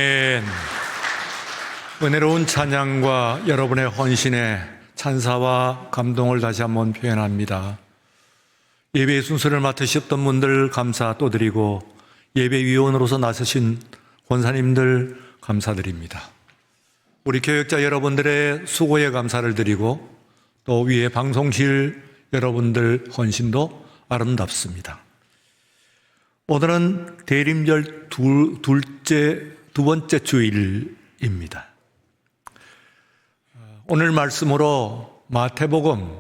아멘. 은혜로운 찬양과 여러분의 헌신에 찬사와 감동을 다시 한번 표현합니다. 예배의 순서를 맡으셨던 분들 감사 또 드리고 예배위원으로서 나서신 권사님들 감사드립니다. 우리 교역자 여러분들의 수고에 감사를 드리고 또 위에 방송실 여러분들 헌신도 아름답습니다. 오늘은 대림절 두 번째 주일입니다. 오늘 말씀으로 마태복음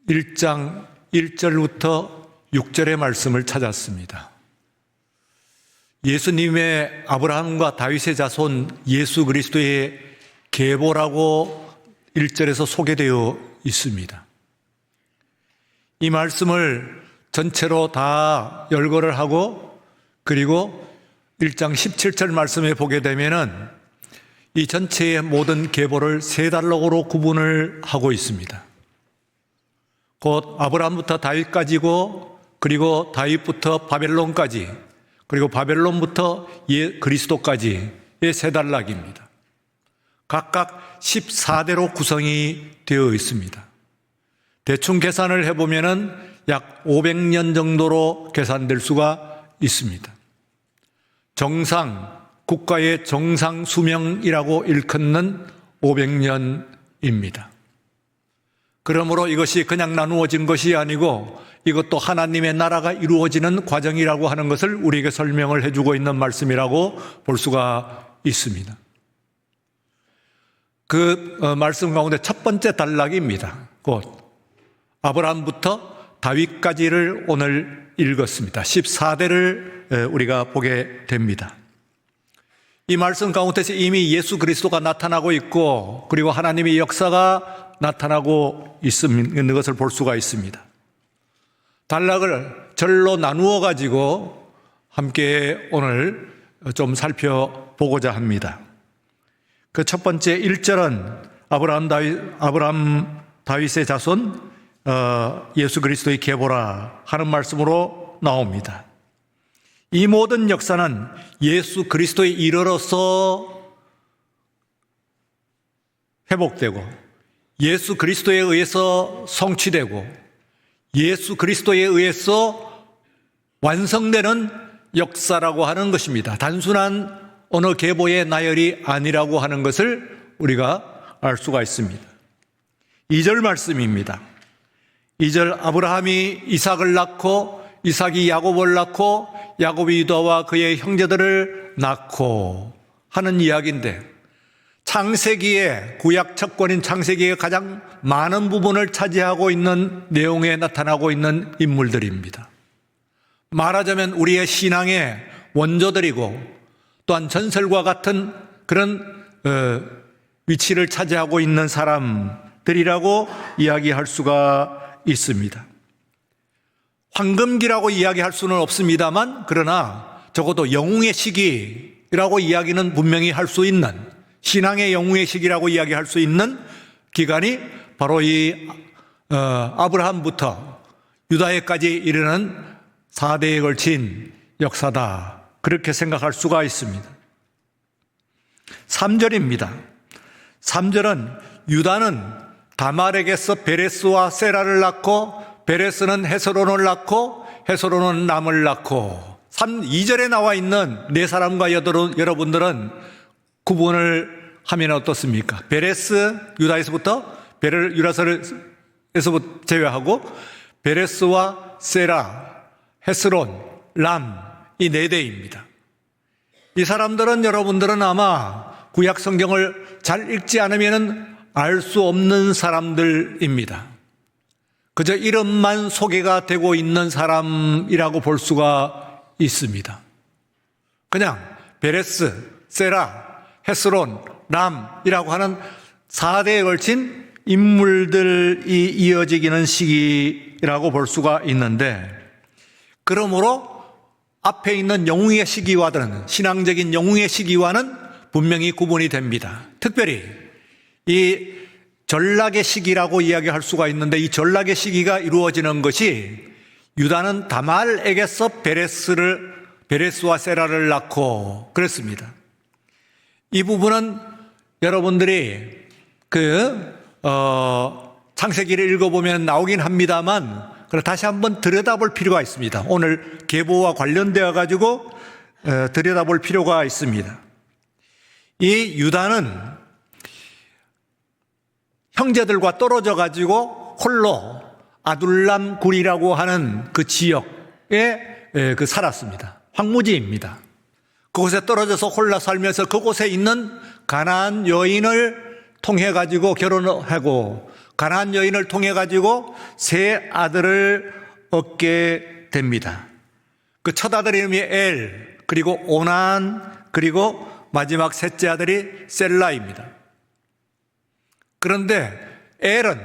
1장 1절부터 6절의 말씀을 찾았습니다. 예수님의 아브라함과 다윗의 자손 예수 그리스도의 계보라고 1절에서 소개되어 있습니다. 이 말씀을 전체로 다 열거를 하고 그리고 1장 17절 말씀에 보게 되면은 이 전체의 모든 계보를 세 단락으로 구분을 하고 있습니다. 곧 아브라함부터 다윗까지고 그리고 다윗부터 바벨론까지 그리고 바벨론부터 그리스도까지의 세 단락입니다. 각각 14대로 구성이 되어 있습니다. 대충 계산을 해보면은 약 500년 정도로 계산될 수가 있습니다. 국가의 정상 수명이라고 일컫는 500년입니다. 그러므로 이것이 그냥 나누어진 것이 아니고 이것도 하나님의 나라가 이루어지는 과정이라고 하는 것을 우리에게 설명을 해주고 있는 말씀이라고 볼 수가 있습니다. 그 말씀 가운데 첫 번째 단락입니다. 곧 아브라함부터 다윗까지를 오늘 읽었습니다. 14대를 우리가 보게 됩니다. 이 말씀 가운데서 이미 예수 그리스도가 나타나고 있고 그리고 하나님의 역사가 나타나고 있는 것을 볼 수가 있습니다. 단락을 절로 나누어 가지고 함께 오늘 좀 살펴보고자 합니다. 그 첫 번째 1절은 아브라함 다윗의 자손 예수 그리스도의 계보라 하는 말씀으로 나옵니다. 이 모든 역사는 예수 그리스도의 일어로서 회복되고 예수 그리스도에 의해서 성취되고 예수 그리스도에 의해서 완성되는 역사라고 하는 것입니다. 단순한 어느 계보의 나열이 아니라고 하는 것을 우리가 알 수가 있습니다. 2절 말씀입니다. 2절 아브라함이 이삭을 낳고 이삭이 야곱을 낳고 야곱이 유다와 그의 형제들을 낳고 하는 이야기인데 창세기의 구약 첫권인 창세기의 가장 많은 부분을 차지하고 있는 내용에 나타나고 있는 인물들입니다. 말하자면 우리의 신앙의 원조들이고 또한 전설과 같은 그런 위치를 차지하고 있는 사람들이라고 이야기할 수가 있습니다. 황금기라고 이야기할 수는 없습니다만 그러나 적어도 영웅의 시기라고 이야기는 분명히 할 수 있는 신앙의 영웅의 시기라고 이야기할 수 있는 기간이 바로 이 아브라함부터 유다에까지 이르는 4대에 걸친 역사다. 그렇게 생각할 수가 있습니다. 3절입니다. 3절은 유다는 다말에게서 베레스와 세라를 낳고 베레스는 헤스론을 낳고 헤스론은 람을 낳고 2절에 나와 있는 네 사람과 여러분들은 구분을 하면 어떻습니까? 베레스 유다에서부터 유다에서부터 제외하고 베레스와 세라, 헤스론, 람 이 네 대입니다. 이 사람들은 여러분들은 아마 구약 성경을 잘 읽지 않으면 알 수 없는 사람들입니다. 그저 이름만 소개가 되고 있는 사람이라고 볼 수가 있습니다. 그냥 베레스, 세라, 헤스론, 람이라고 하는 4대에 걸친 인물들이 이어지기는 시기라고 볼 수가 있는데 그러므로 앞에 있는 영웅의 시기와는 신앙적인 영웅의 시기와는 분명히 구분이 됩니다. 특별히 이 전락의 시기라고 이야기할 수가 있는데 이 전락의 시기가 이루어지는 것이 유다는 다말에게서 베레스를 베레스와 세라를 낳고 그랬습니다. 이 부분은 여러분들이 창세기를 읽어보면 나오긴 합니다만 다시 한번 들여다볼 필요가 있습니다. 오늘 계보와 관련되어 가지고 들여다볼 필요가 있습니다. 이 유다는 형제들과 떨어져 가지고 홀로 아둘람 굴이라고 하는 그 지역에 살았습니다. 황무지입니다. 그곳에 떨어져서 홀라 살면서 그곳에 있는 가나안 여인을 통해 가지고 결혼하고 가나안 여인을 통해 가지고 세 아들을 얻게 됩니다. 그 첫 아들 이름이 엘, 그리고 오난, 그리고 마지막 셋째 아들이 셀라입니다. 그런데 엘은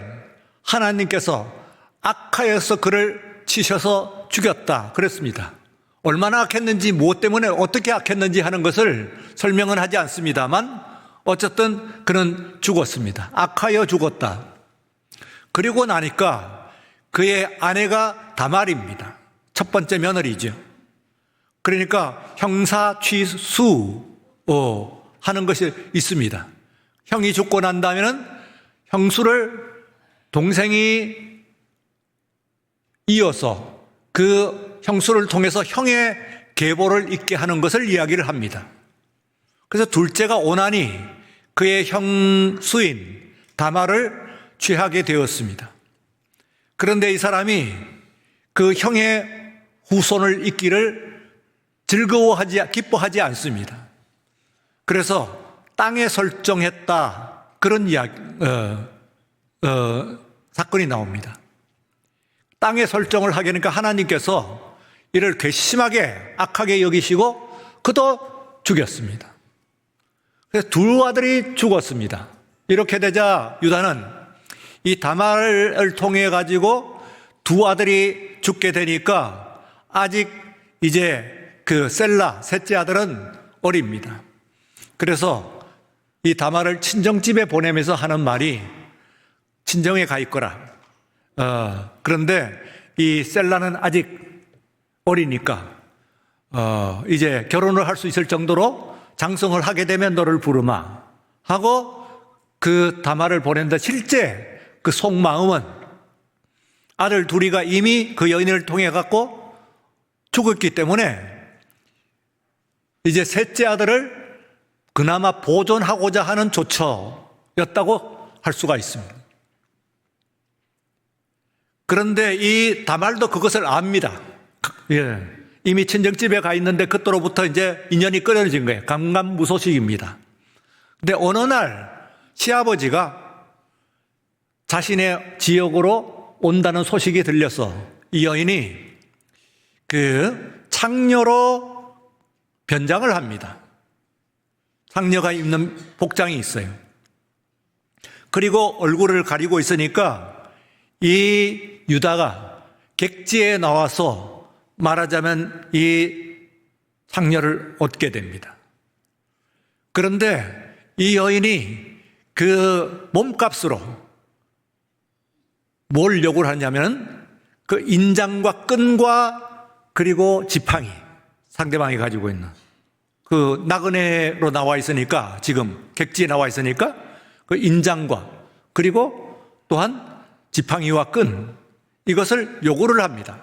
하나님께서 악하여서 그를 치셔서 죽였다 그랬습니다. 얼마나 악했는지, 무엇 때문에 어떻게 악했는지 하는 것을 설명은 하지 않습니다만 어쨌든 그는 죽었습니다. 악하여 죽었다. 그리고 나니까 그의 아내가 다말입니다. 첫 번째 며느리죠. 그러니까 형사 취수 하는 것이 있습니다. 형이 죽고 난 다음에는 형수를 동생이 이어서 그 형수를 통해서 형의 계보를 잇게 하는 것을 이야기를 합니다. 그래서 둘째가 오난이 그의 형수인 다말을 취하게 되었습니다. 그런데 이 사람이 그 형의 후손을 잇기를 기뻐하지 않습니다. 그래서 땅에 설정했다. 그런 사건이 나옵니다. 땅에 설정을 하게 되니까 하나님께서 이를 괘씸하게 악하게 여기시고 그도 죽였습니다. 그래서 두 아들이 죽었습니다. 이렇게 되자 유다는 이 다말을 통해 가지고 두 아들이 죽게 되니까 아직 이제 그 셀라 셋째 아들은 어립니다. 그래서 이 다말을 친정집에 보내면서 하는 말이 친정에 가 있거라. 그런데 이 셀라는 아직 어리니까 이제 결혼을 할 수 있을 정도로 장성을 하게 되면 너를 부르마 하고 그 다말을 보낸다. 실제 그 속마음은 아들 둘이가 이미 그 여인을 통해 갖고 죽었기 때문에 이제 셋째 아들을 그나마 보존하고자 하는 조처였다고 할 수가 있습니다. 그런데 이 다말도 그것을 압니다. 이미 친정집에 가 있는데 그때로부터 이제 인연이 끊어진 거예요. 감감무소식입니다. 근데 어느 날 시아버지가 자신의 지역으로 온다는 소식이 들려서 이 여인이 그 창녀로 변장을 합니다. 창녀가 입는 복장이 있어요. 그리고 얼굴을 가리고 있으니까 이 유다가 객지에 나와서 말하자면 이 창녀를 얻게 됩니다. 그런데 이 여인이 그 몸값으로 뭘 요구를 하냐면 그 인장과 끈과 그리고 지팡이, 상대방이 가지고 있는 그 나그네로 나와 있으니까, 지금 객지에 나와 있으니까 그 인장과 그리고 또한 지팡이와 끈, 이것을 요구를 합니다.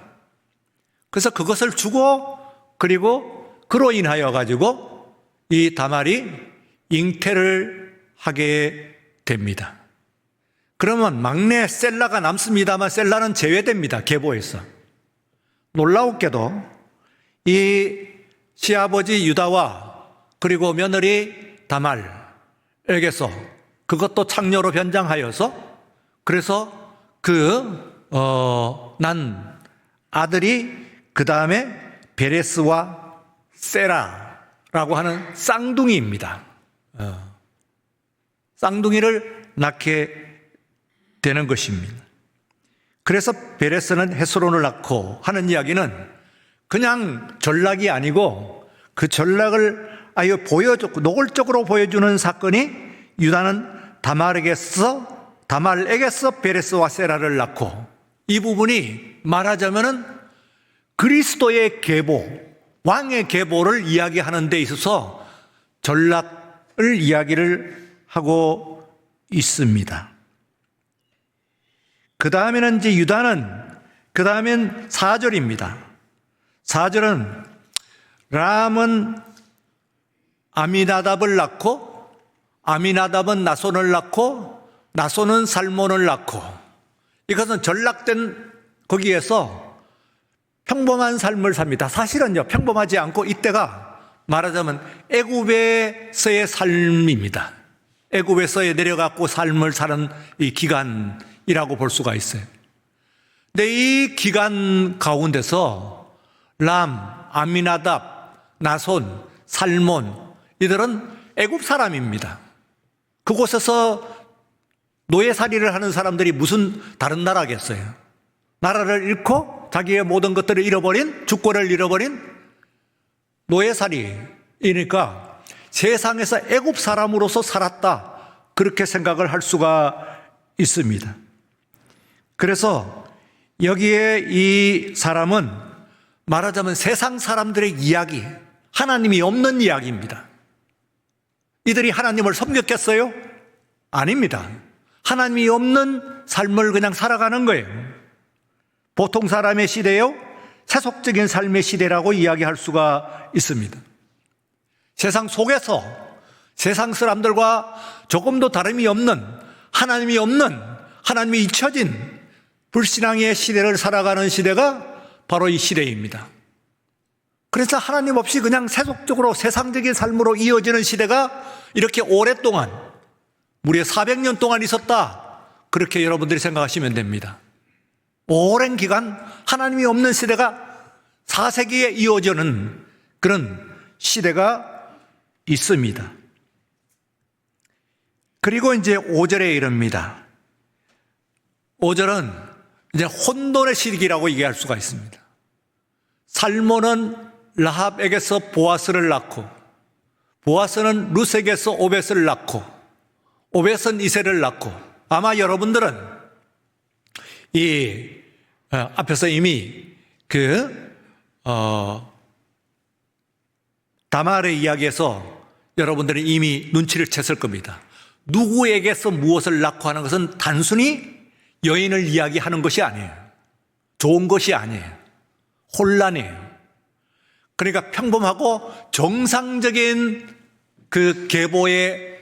그래서 그것을 주고, 그리고 그로 인하여 가지고 이 다말이 잉태를 하게 됩니다. 그러면 막내 셀라가 남습니다만 셀라는 제외됩니다. 계보에서. 놀라웠게도 이 시아버지 유다와 그리고 며느리 다말에게서 그것도 창녀로 변장하여서, 그래서 난 아들이 그 다음에 베레스와 세라라고 하는 쌍둥이입니다. 쌍둥이를 낳게 되는 것입니다. 그래서 베레스는 헤스론을 낳고 하는 이야기는 그냥 전락이 아니고 그 전락을 아예 보여줬고 노골적으로 보여주는 사건이, 유다는 다말에게서 베레스와 세라를 낳고, 이 부분이 말하자면은 그리스도의 계보와 왕의 계보를 이야기하는 데 있어서 전락을 이야기를 하고 있습니다. 그 다음에는 이제 유다는, 그 다음엔 4절입니다. 4절은 람은 아미나답을 낳고, 아미나답은 나손을 낳고, 나손은 살몬을 낳고, 이것은 전락된 거기에서 평범한 삶을 삽니다. 사실은요, 평범하지 않고 이때가 말하자면 애굽에서의 삶입니다. 애굽에서의 내려가고 삶을 사는 이 기간이라고 볼 수가 있어요. 근데 이 기간 가운데서 람, 아미나답, 나손, 살몬, 이들은 애굽 사람입니다. 그곳에서 노예살이를 하는 사람들이 무슨 다른 나라겠어요. 나라를 잃고 자기의 모든 것들을 잃어버린, 주권을 잃어버린 노예살이니까 세상에서 애굽 사람으로서 살았다, 그렇게 생각을 할 수가 있습니다. 그래서 여기에 이 사람은 말하자면 세상 사람들의 이야기, 하나님이 없는 이야기입니다. 이들이 하나님을 섬겼겠어요? 아닙니다. 하나님이 없는 삶을 그냥 살아가는 거예요. 보통 사람의 시대요, 세속적인 삶의 시대라고 이야기할 수가 있습니다. 세상 속에서 세상 사람들과 조금도 다름이 없는, 하나님이 없는, 하나님이 잊혀진 불신앙의 시대를 살아가는 시대가 바로 이 시대입니다. 그래서 하나님 없이 그냥 세속적으로 세상적인 삶으로 이어지는 시대가 이렇게 오랫동안, 무려 400년 동안 있었다, 그렇게 여러분들이 생각하시면 됩니다. 오랜 기간 하나님이 없는 시대가 4세기에 이어지는 그런 시대가 있습니다. 그리고 이제 5절에 이릅니다. 5절은 이제 혼돈의 시기라고 얘기할 수가 있습니다. 살몬은 라합에게서 보아스를 낳고, 보아스는 룻에게서 오벳을 낳고, 오벳은 이세를 낳고, 아마 여러분들은 이 앞에서 이미 다말의 이야기에서 여러분들은 이미 눈치를 챘을 겁니다. 누구에게서 무엇을 낳고 하는 것은 단순히 여인을 이야기하는 것이 아니에요. 좋은 것이 아니에요. 혼란이에요. 그러니까 평범하고 정상적인 그 계보에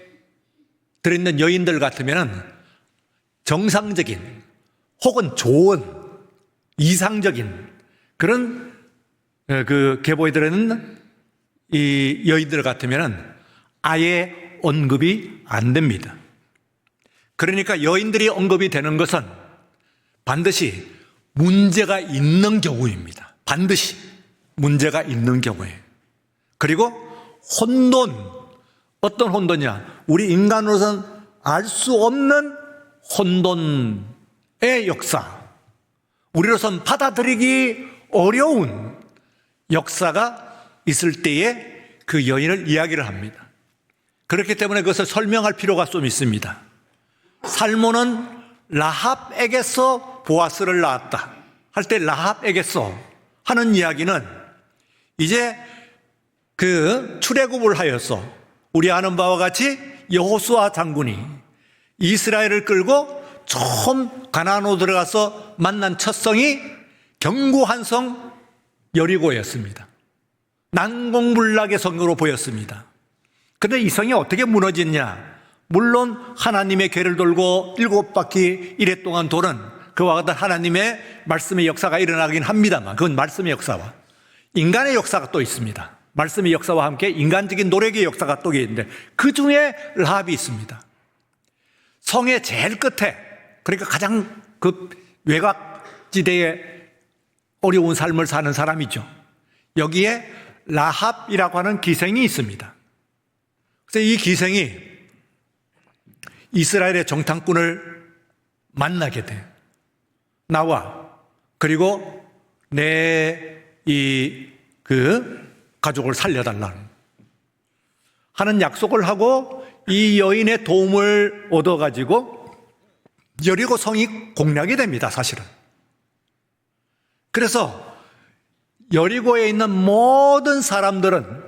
들어있는 여인들 같으면 정상적인 혹은 좋은 이상적인 그런 그 계보에 들어있는 이 여인들 같으면 아예 언급이 안 됩니다. 그러니까 여인들이 언급이 되는 것은 반드시 문제가 있는 경우입니다. 반드시 문제가 있는 경우에. 그리고 혼돈, 어떤 혼돈이냐? 우리 인간으로서는 알 수 없는 혼돈의 역사, 우리로서는 받아들이기 어려운 역사가 있을 때에 그 여인을 이야기를 합니다. 그렇기 때문에 그것을 설명할 필요가 좀 있습니다. 살몬은 라합에게서 보아스를 낳았다 할 때 라합에게서 하는 이야기는 이제 그 출애굽을 하여서 우리 아는 바와 같이 여호수아 장군이 이스라엘을 끌고 처음 가나안으로 들어가서 만난 첫 성이 견고한 성 여리고였습니다. 난공불락의 성으로 보였습니다. 그런데 이 성이 어떻게 무너졌냐? 물론 하나님의 궤를 돌고 7바퀴 이래 동안 도는 그와 같은 하나님의 말씀의 역사가 일어나긴 합니다만, 그건 말씀의 역사와 인간의 역사가 또 있습니다. 말씀의 역사와 함께 인간적인 노력의 역사가 또 있는데 그 중에 라합이 있습니다. 성의 제일 끝에, 그러니까 가장 그 외곽지대에 어려운 삶을 사는 사람이죠. 여기에 라합이라고 하는 기생이 있습니다. 그래서 이 기생이 이스라엘의 정탐꾼을 만나게 돼요. 나와, 그리고 내 가족을 살려달라는 하는 약속을 하고 이 여인의 도움을 얻어가지고 여리고 성이 공략이 됩니다, 사실은. 그래서 여리고에 있는 모든 사람들은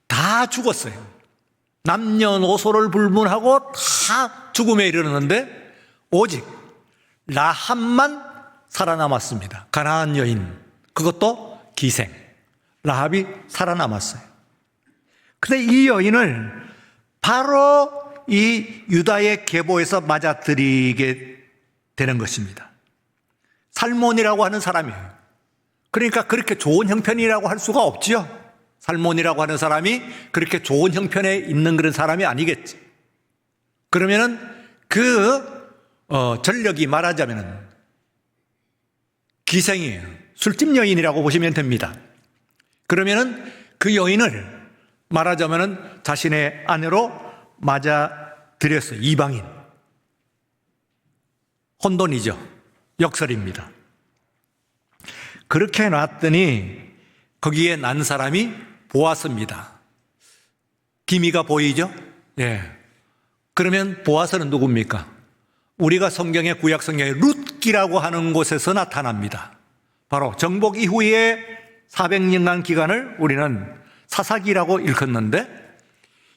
다 죽었어요. 남녀노소를 불문하고 다 죽음에 이르렀는데 오직 라합만 살아남았습니다. 가나안 여인, 그것도 기생. 라합이 살아남았어요. 근데 이 여인을 바로 이 유다의 계보에서 맞아들이게 되는 것입니다. 살몬이라고 하는 사람이에요. 그러니까 그렇게 좋은 형편이라고 할 수가 없지요. 살몬이라고 하는 사람이 그렇게 좋은 형편에 있는 그런 사람이 아니겠지. 그러면은 전력이 말하자면은 기생이에요. 술집 여인이라고 보시면 됩니다. 그러면은 그 여인을 말하자면은 자신의 아내로 맞아들였어요. 이방인. 혼돈이죠. 역설입니다. 그렇게 놨더니 거기에 난 사람이 보아스입니다. 기미가 보이죠? 예. 그러면 보아스는 누굽니까? 우리가 성경의 구약 성경에 룻기라고 하는 곳에서 나타납니다. 바로 정복 이후에 400년간 기간을 우리는 사사기라고 일컫는데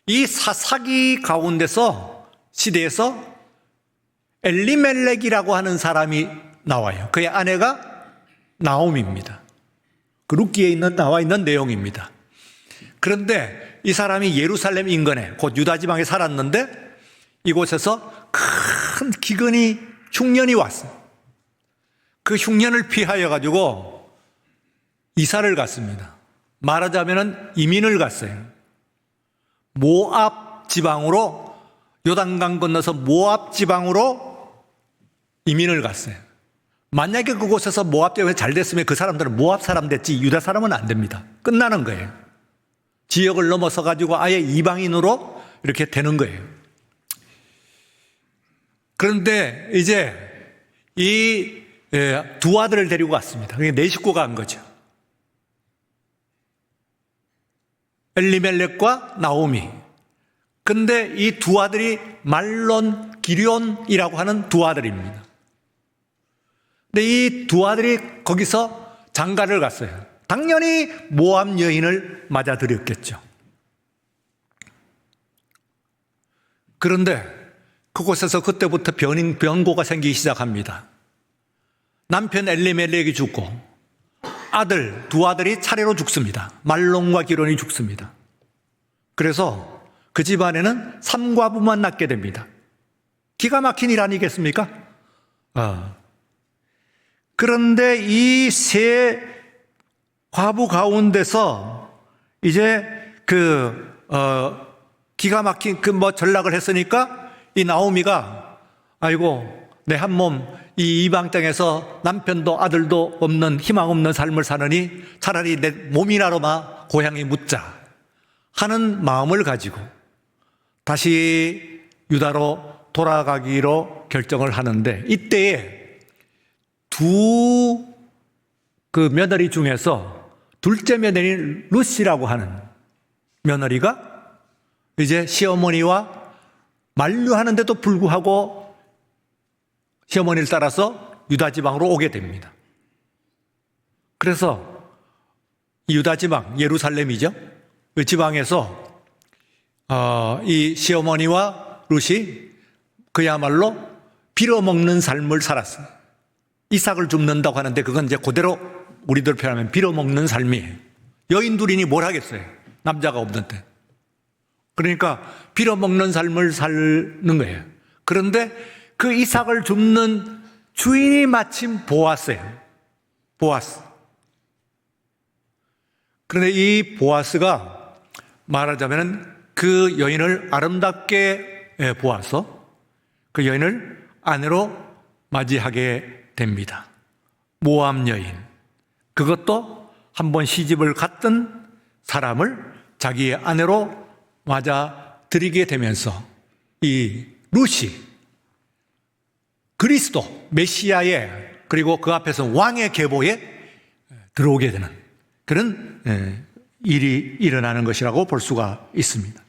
이 사사기 가운데서 시대에서 엘리멜렉이라고 하는 사람이 나와요. 그의 아내가 나옴입니다. 그 룻기에 나와 있는 내용입니다. 그런데 이 사람이 예루살렘 인근에 곧 유다 지방에 살았는데 이곳에서 큰 기근이 흉년이 왔어요. 그 흉년을 피하여 가지고 이사를 갔습니다. 말하자면 이민을 갔어요. 모압 지방으로, 요단강 건너서 모압 지방으로 이민을 갔어요. 만약에 그곳에서 모압 지역이 잘 됐으면 그 사람들은 모압 사람 됐지 유다 사람은 안 됩니다. 끝나는 거예요. 지역을 넘어서 가지고 아예 이방인으로 이렇게 되는 거예요. 그런데 이제 이 두 아들을 데리고 갔습니다. 그게 네 식구가 간 거죠. 엘리멜렉과 나오미. 근데 이 두 아들이 말론, 기럧이라고 하는 두 아들입니다. 근데 이 두 아들이 거기서 장가를 갔어요. 당연히 모압 여인을 맞아들였겠죠. 그런데 그곳에서 그때부터 변고가 생기기 시작합니다. 남편 엘리멜렉이 죽고 두 아들이 차례로 죽습니다. 말론과 기럧이 죽습니다. 그래서 그 집안에는 삼과부만 낳게 됩니다. 기가 막힌 일 아니겠습니까? 그런데 이 세 과부 가운데서 이제 기가 막힌 전락을 했으니까 이 나오미가 아이고 내 한 몸 이 이방 땅에서 남편도 아들도 없는 희망 없는 삶을 사느니 차라리 내 몸이나로마 고향에 묻자 하는 마음을 가지고 다시 유다로 돌아가기로 결정을 하는데 이때에 두 며느리 중에서 둘째 며느리 룻이라고 하는 며느리가 이제 시어머니와 만류하는데도 불구하고 시어머니를 따라서 유다 지방으로 오게 됩니다. 그래서 유다 지방, 예루살렘이죠. 그 지방에서 이 시어머니와 룻이 그야말로 빌어먹는 삶을 살았어요. 이삭을 줍는다고 하는데 그건 이제 그대로 우리들 표현하면 빌어먹는 삶이에요. 여인 둘이니 뭘 하겠어요. 남자가 없는데. 그러니까 빌어먹는 삶을 사는 거예요. 그런데 그 이삭을 줍는 주인이 마침 보아스예요. 보아스. 그런데 이 보아스가 말하자면 그 여인을 아름답게 보아서 그 여인을 아내로 맞이하게 됩니다. 모압 여인. 그것도 한번 시집을 갔던 사람을 자기의 아내로 맞아들이게 되면서 이 룻이 그리스도 메시아의 그리고 그 앞에서 왕의 계보에 들어오게 되는 그런 일이 일어나는 것이라고 볼 수가 있습니다.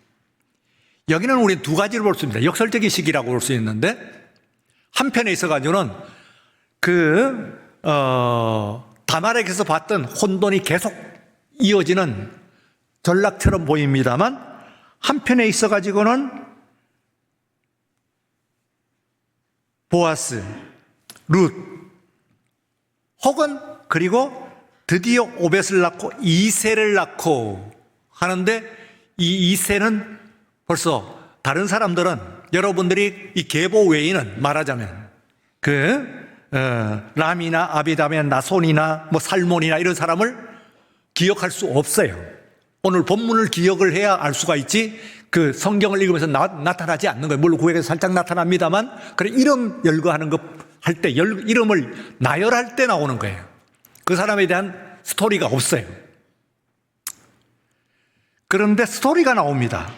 여기는 우리 두 가지를 볼 수 있습니다. 역설적인 시기라고 볼 수 있는데 한편에 있어가지고는 다말에게서 봤던 혼돈이 계속 이어지는 전락처럼 보입니다만 한편에 있어가지고는 보아스, 룻, 혹은 그리고 드디어 오벳을 낳고 이새를 낳고 하는데 이 이새는 벌써 다른 사람들은 여러분들이 이 계보 외에는 말하자면 람이나 아비다면 나손이나 뭐 살몬이나 이런 사람을 기억할 수 없어요. 오늘 본문을 기억을 해야 알 수가 있지 그 성경을 읽으면서 나타나지 않는 거예요. 물론 구약에서 살짝 나타납니다만 그래 이름 열거하는 거 할 때 이름을 나열할 때 나오는 거예요. 그 사람에 대한 스토리가 없어요. 그런데 스토리가 나옵니다.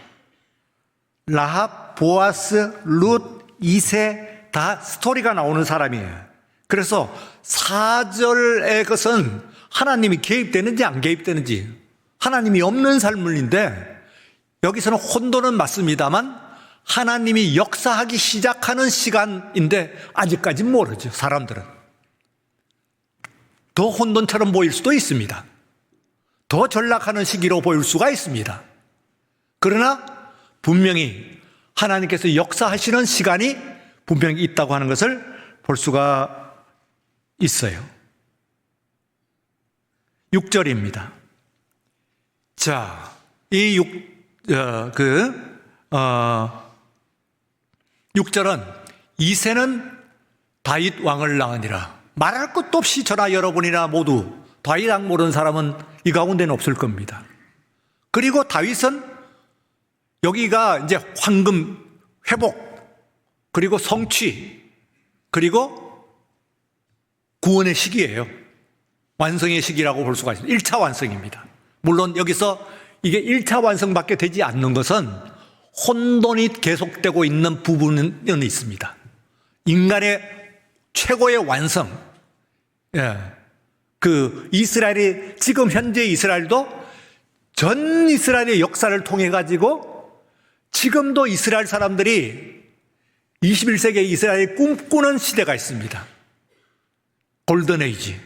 라합, 보아스, 룻, 이새 다 스토리가 나오는 사람이에요. 그래서 4절의 것은 하나님이 개입되는지 안 개입되는지 하나님이 없는 삶인데 여기서는 혼돈은 맞습니다만 하나님이 역사하기 시작하는 시간인데 아직까지 모르죠. 사람들은. 더 혼돈처럼 보일 수도 있습니다. 더 전락하는 시기로 보일 수가 있습니다. 그러나 분명히 하나님께서 역사하시는 시간이 분명히 있다고 하는 것을 볼 수가 있어요. 6절입니다. 자, 이 6절은 이새는 다윗 왕을 낳으니라. 말할 것도 없이 저나 여러분이나 모두 다윗 왕 모르는 사람은 이 가운데는 없을 겁니다. 그리고 다윗은 여기가 이제 황금 회복, 그리고 성취, 그리고 구원의 시기예요. 완성의 시기라고 볼 수가 있습니다. 1차 완성입니다. 물론 여기서 이게 1차 완성밖에 되지 않는 것은 혼돈이 계속되고 있는 부분은 있습니다. 인간의 최고의 완성, 그 이스라엘이 지금 현재 이스라엘도 전 이스라엘의 역사를 통해 가지고 지금도 이스라엘 사람들이 21세기 이스라엘이 꿈꾸는 시대가 있습니다. 골든에이지.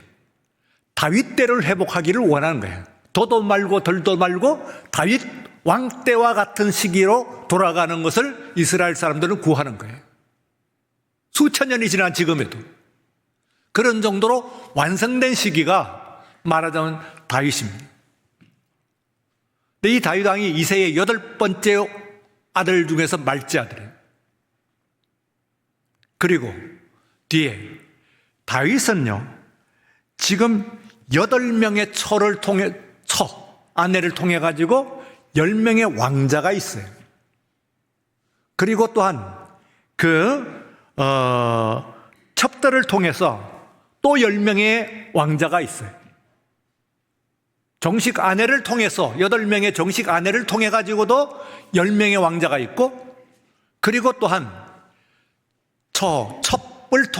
다윗 때를 회복하기를 원하는 거예요. 더도 말고 덜도 말고 다윗 왕 때와 같은 시기로 돌아가는 것을 이스라엘 사람들은 구하는 거예요. 수천 년이 지난 지금에도 그런 정도로 완성된 시기가 말하자면 다윗입니다. 근데 이 다윗 왕이 이새의 8번째 아들 중에서 말째 아들이에요. 그리고 뒤에 다윗은요, 지금 8명의 아내를 통해 가지고 10명의 왕자가 있어요. 그리고 또한 첩들을 통해서 또 10명의 왕자가 있어요. 정식 아내를 통해서 8명의 정식 아내를 통해 가지고도 10명의 왕자가 있고, 그리고 또한 첩들을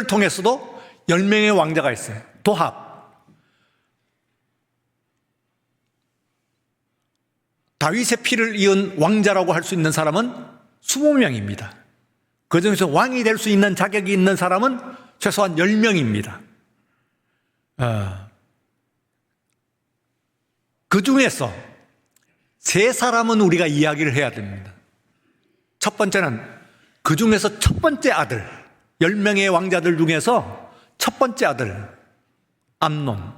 통해서도 10명의 왕자가 있어요. 도합. 다윗의 피를 이은 왕자라고 할 수 있는 사람은 20명입니다. 그 중에서 왕이 될 수 있는 자격이 있는 사람은 최소한 10명입니다. 그 중에서 3사람은 우리가 이야기를 해야 됩니다. 첫 번째는 그 중에서 첫 번째 아들, 10명의 왕자들 중에서 첫 번째 아들, 암논.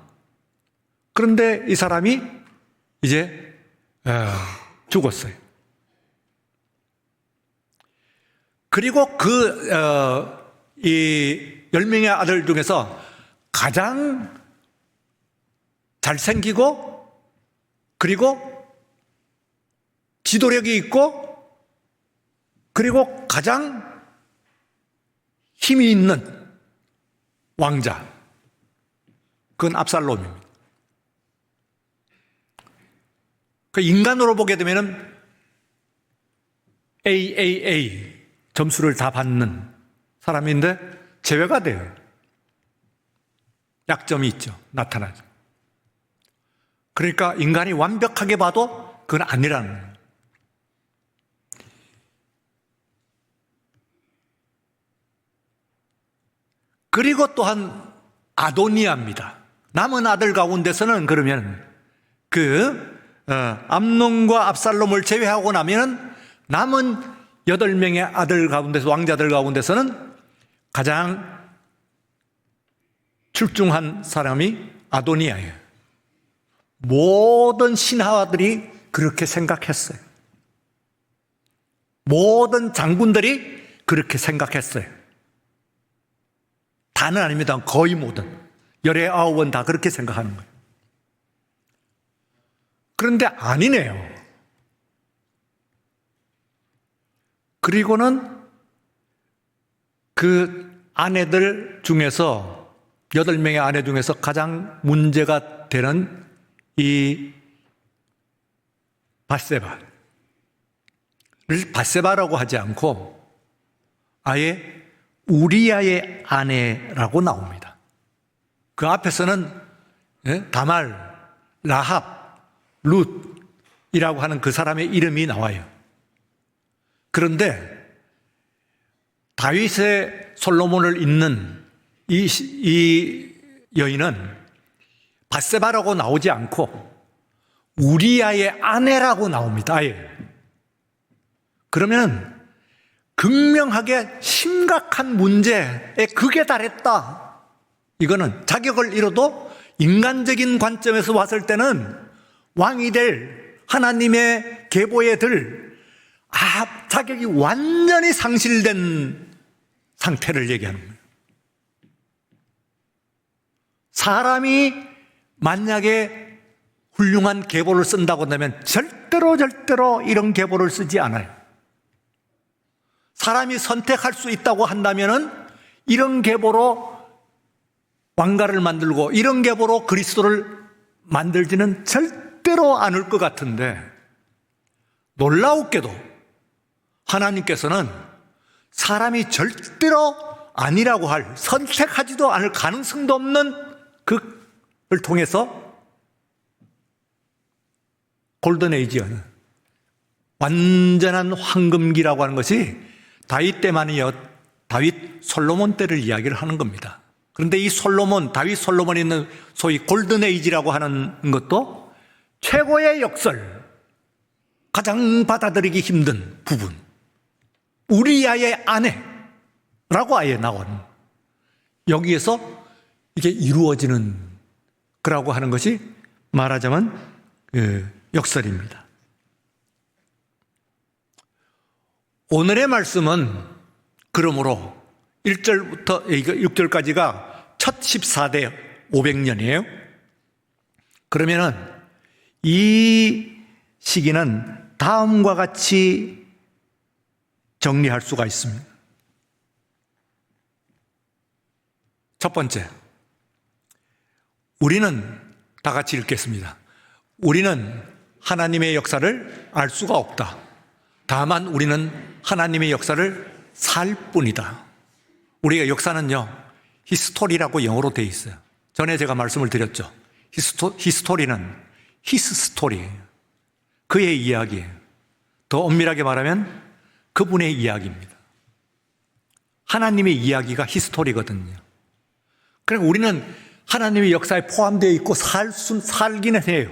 그런데 이 사람이 이제 죽었어요. 그리고 이 10명의 아들 중에서 가장 잘생기고, 그리고 지도력이 있고, 그리고 가장 힘이 있는 왕자, 그건 압살롬입니다. 그 인간으로 보게 되면은 AAA 점수를 다 받는 사람인데 제외가 돼요. 약점이 있죠. 나타나죠. 그러니까 인간이 완벽하게 봐도 그건 아니라는 거예요. 그리고 또한 아도니아입니다. 남은 아들 가운데서는 그러면 암논과 압살롬을 제외하고 나면 남은 8명의 아들 가운데서, 왕자들 가운데서는 가장 출중한 사람이 아도니아예요. 모든 신하들이 그렇게 생각했어요. 모든 장군들이 그렇게 생각했어요. 다는 아닙니다. 거의 모든 19은 다 그렇게 생각하는 거예요. 그런데 아니네요. 그리고는 그 아내들 중에서 8명의 아내 중에서 가장 문제가 되는 이 밧세바를 밧세바라고 하지 않고 아예 우리아의 아내라고 나옵니다. 그 앞에서는 다말, 라합, 룻이라고 하는 그 사람의 이름이 나와요. 그런데 다윗의 솔로몬을 잇는 이 여인은 밧세바라고 나오지 않고 우리아의 아내라고 나옵니다. 아예. 그러면 극명하게 심각한 문제에 극에 달했다. 이거는 자격을 잃어도 인간적인 관점에서 봤을 때는 왕이 될 하나님의 계보에 들 자격이 완전히 상실된 상태를 얘기하는 거예요. 사람이 만약에 훌륭한 계보를 쓴다고 한다면 절대로 이런 계보를 쓰지 않아요. 사람이 선택할 수 있다고 한다면은 이런 계보로 왕가를 만들고 이런 계보로 그리스도를 만들지는 절대로 않을 것 같은데, 놀라웠게도 하나님께서는 사람이 절대로 아니라고 할, 선택하지도 않을 가능성도 없는 그를 통해서 골든에이지는 완전한 황금기라고 하는 것이 다윗 때만이요, 다윗 솔로몬 때를 이야기를 하는 겁니다. 그런데 이 솔로몬, 다윗 솔로몬이 있는 소위 골든에이지라고 하는 것도 최고의 역설, 가장 받아들이기 힘든 부분, 우리아의 아내라고 아예 나오는, 여기에서 이게 이루어지는 거라고 하는 것이 말하자면 역설입니다. 오늘의 말씀은 그러므로 1절부터 6절까지가 첫 14대 500년이에요. 그러면은 이 시기는 다음과 같이 정리할 수가 있습니다. 첫 번째, 우리는 다 같이 읽겠습니다. 우리는 하나님의 역사를 알 수가 없다. 다만 우리는 하나님의 역사를 살 뿐이다. 우리가 역사는요, 히스토리라고 영어로 되어 있어요. 전에 제가 말씀을 드렸죠. 히스토리는 히스 스토리예요. 그의 이야기예요. 더 엄밀하게 말하면 그분의 이야기입니다. 하나님의 이야기가 히스토리거든요. 그러니까 우리는 하나님의 역사에 포함되어 있고 살기는 해요.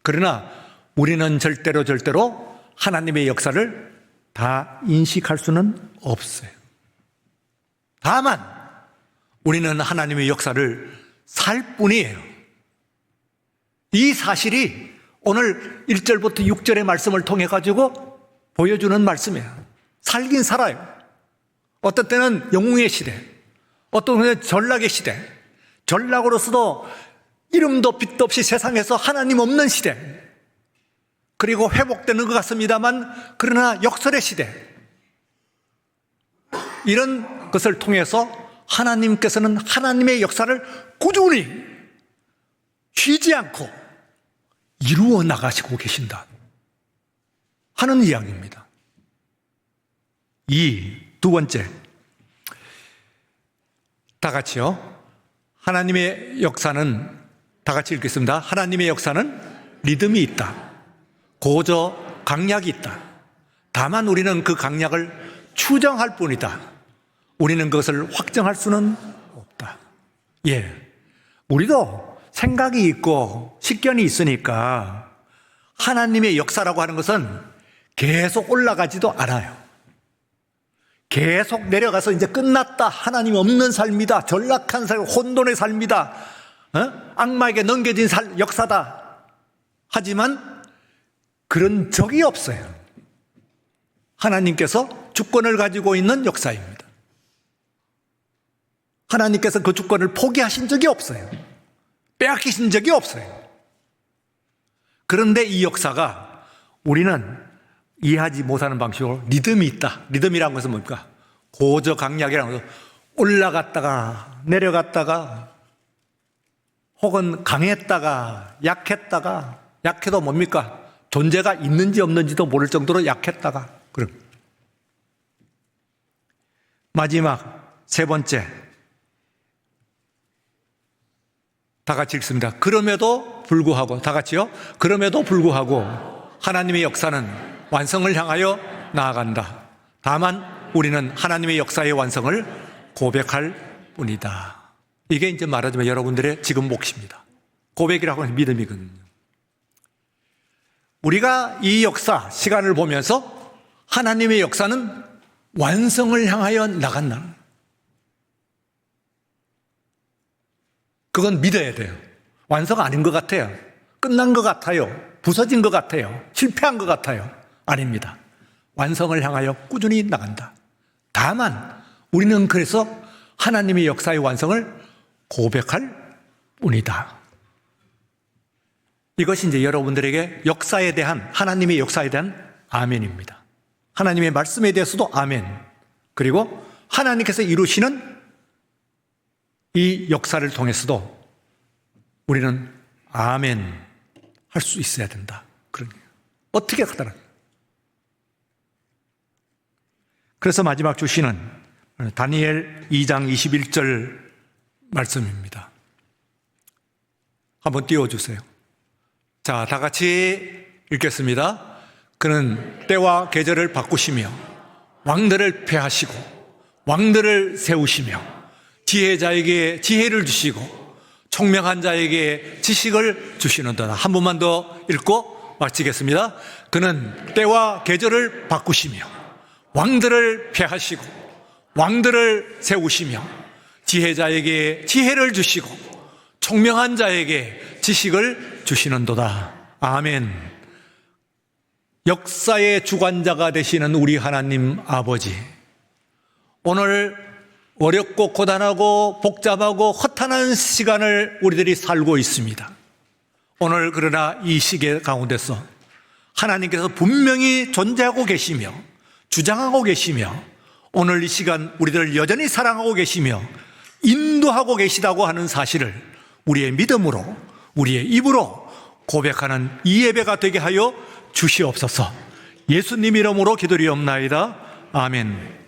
그러나 우리는 절대로 하나님의 역사를 다 인식할 수는 없어요. 다만 우리는 하나님의 역사를 살 뿐이에요. 이 사실이 오늘 1절부터 6절의 말씀을 통해 가지고 보여주는 말씀이에요. 살긴 살아요. 어떤 때는 영웅의 시대, 어떤 때는 전락의 시대, 전락으로서도 이름도 빛도 없이 세상에서 하나님 없는 시대, 그리고 회복되는 것 같습니다만 그러나 역설의 시대, 이런 것을 통해서 하나님께서는 하나님의 역사를 꾸준히 쉬지 않고 이루어 나가시고 계신다 하는 이야기입니다. 두 번째, 다 같이요. 하나님의 역사는, 다 같이 읽겠습니다. 하나님의 역사는 리듬이 있다. 고저 강약이 있다. 다만 우리는 그 강약을 추정할 뿐이다. 우리는 그것을 확정할 수는 없다. 예, 우리도 생각이 있고 식견이 있으니까 하나님의 역사라고 하는 것은 계속 올라가지도 않아요. 계속 내려가서 이제 끝났다. 하나님 없는 삶이다. 전락한 삶, 혼돈의 삶이다. 악마에게 넘겨진 역사다. 하지만 그런 적이 없어요. 하나님께서 주권을 가지고 있는 역사입니다. 하나님께서 그 주권을 포기하신 적이 없어요. 빼앗기신 적이 없어요. 그런데 이 역사가 우리는 이해하지 못하는 방식으로 리듬이 있다. 리듬이라는 것은 뭡니까? 고저강약이라는 것은 올라갔다가 내려갔다가 혹은 강했다가 약했다가, 약해도 뭡니까? 존재가 있는지 없는지도 모를 정도로 약했다가. 그럼 마지막 세 번째, 다 같이 읽습니다. 그럼에도 불구하고, 다 같이요. 그럼에도 불구하고 하나님의 역사는 완성을 향하여 나아간다. 다만 우리는 하나님의 역사의 완성을 고백할 뿐이다. 이게 이제 말하자면 여러분들의 지금 몫입니다. 고백이라고 하는 믿음이거든요. 우리가 이 역사, 시간을 보면서 하나님의 역사는 완성을 향하여 나간다. 그건 믿어야 돼요. 완성 아닌 것 같아요. 끝난 것 같아요. 부서진 것 같아요. 실패한 것 같아요. 아닙니다. 완성을 향하여 꾸준히 나간다. 다만 우리는 그래서 하나님의 역사의 완성을 고백할 뿐이다. 이것이 이제 여러분들에게 역사에 대한, 하나님의 역사에 대한 아멘입니다. 하나님의 말씀에 대해서도 아멘. 그리고 하나님께서 이루시는 이 역사를 통해서도 우리는 아멘 할 수 있어야 된다. 그러니까 어떻게 하더라. 그래서 마지막 주시는 다니엘 2장 21절 말씀입니다. 한번 띄워주세요. 자, 다 같이 읽겠습니다. 그는 때와 계절을 바꾸시며 왕들을 폐하시고 왕들을 세우시며 지혜자에게 지혜를 주시고 총명한 자에게 지식을 주시는도다. 한 번만 더 읽고 마치겠습니다. 그는 때와 계절을 바꾸시며 왕들을 폐하시고 왕들을 세우시며 지혜자에게 지혜를 주시고 총명한 자에게 지식을 주시는도다. 아멘. 역사의 주관자가 되시는 우리 하나님 아버지, 오늘 어렵고 고단하고 복잡하고 허탄한 시간을 우리들이 살고 있습니다. 오늘 그러나 이 시계 가운데서 하나님께서 분명히 존재하고 계시며 주장하고 계시며 오늘 이 시간 우리들을 여전히 사랑하고 계시며 인도하고 계시다고 하는 사실을 우리의 믿음으로, 우리의 입으로 고백하는 이 예배가 되게 하여 주시옵소서. 예수님 이름으로 기도리옵나이다. 아멘.